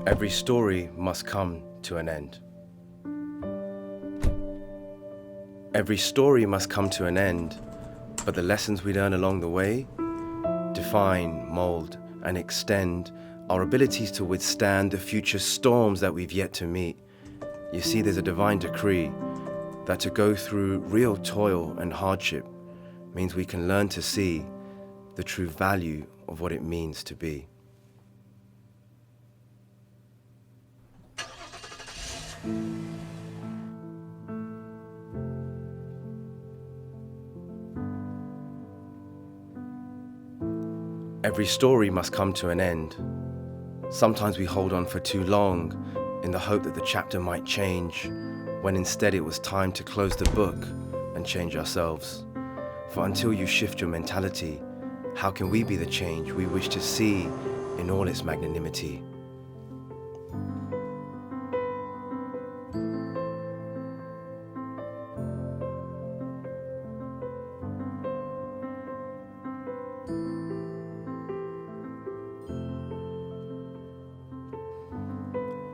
Every story must come to an end. Every story must come to an end, but the lessons we learn along the way define, mold, and extend our abilities to withstand the future storms that we've yet to meet. You see, there's a divine decree that to go through real toil and hardship means we can learn to see the true value of what it means to be. Every story must come to an end. Sometimes we hold on for too long in the hope that the chapter might change, when instead it was time to close the book and change ourselves. For until you shift your mentality, how can we be the change we wish to see in all its magnanimity?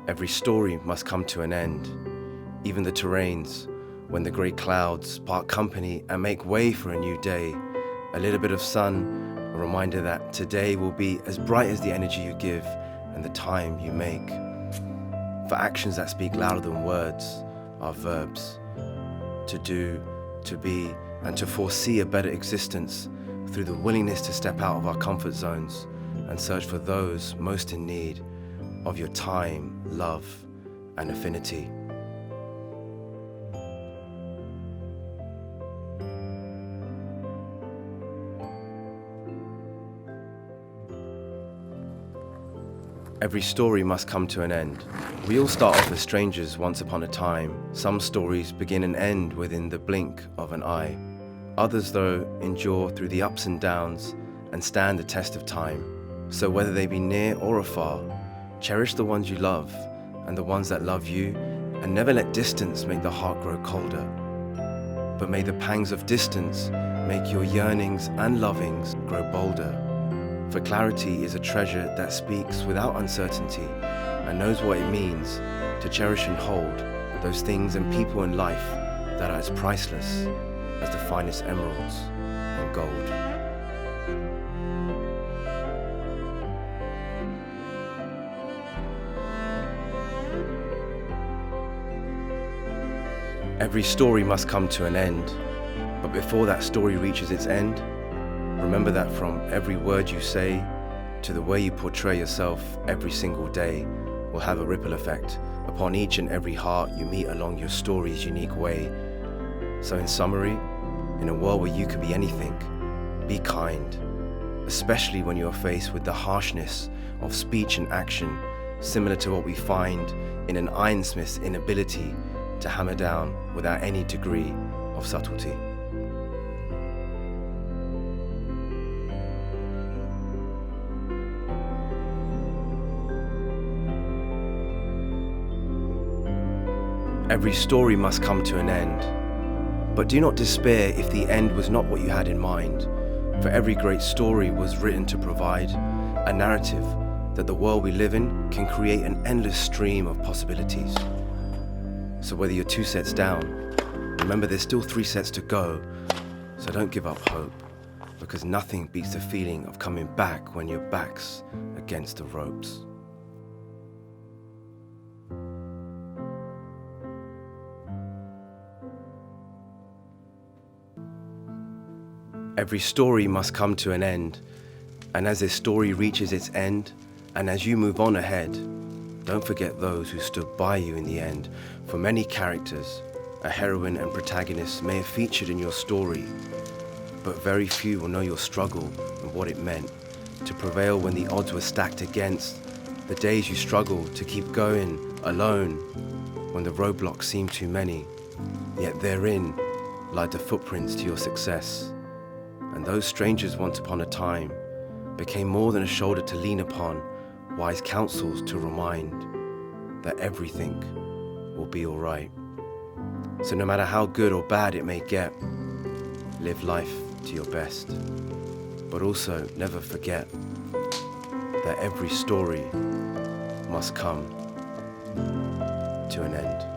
Every story must come to an end, even the terrains, when the grey clouds part company and make way for a new day. A little bit of sun, a reminder that today will be as bright as the energy you give and the time you make. For actions that speak louder than words are verbs. To do, to be, and to foresee a better existence through the willingness to step out of our comfort zones and search for those most in need of your time, love, and affinity. Every story must come to an end. We all start off as strangers once upon a time. Some stories begin and end within the blink of an eye. Others, though, endure through the ups and downs and stand the test of time. So whether they be near or afar, cherish the ones you love and the ones that love you, and never let distance make the heart grow colder. But may the pangs of distance make your yearnings and lovings grow bolder. For clarity is a treasure that speaks without uncertainty and knows what it means to cherish and hold those things and people in life that are as priceless as the finest emeralds and gold. Every story must come to an end, but before that story reaches its end, remember that from every word you say to the way you portray yourself every single day will have a ripple effect upon each and every heart you meet along your story's unique way. So in summary, in a world where you could be anything, be kind, especially when you're faced with the harshness of speech and action, similar to what we find in an ironsmith's inability to hammer down without any degree of subtlety. Every story must come to an end, but do not despair if the end was not what you had in mind, for every great story was written to provide a narrative that the world we live in can create an endless stream of possibilities. So whether you're 2 sets down, remember there's still 3 sets to go, so don't give up hope, because nothing beats the feeling of coming back when your back's against the ropes. Every story must come to an end, and as this story reaches its end, and as you move on ahead, don't forget those who stood by you in the end. For many characters, a heroine and protagonist may have featured in your story, but very few will know your struggle and what it meant to prevail when the odds were stacked against, the days you struggled to keep going alone when the roadblocks seemed too many, yet therein lied the footprints to your success. And those strangers once upon a time became more than a shoulder to lean upon, wise counsels to remind that everything will be all right. So no matter how good or bad it may get, live life to your best. But also never forget that every story must come to an end.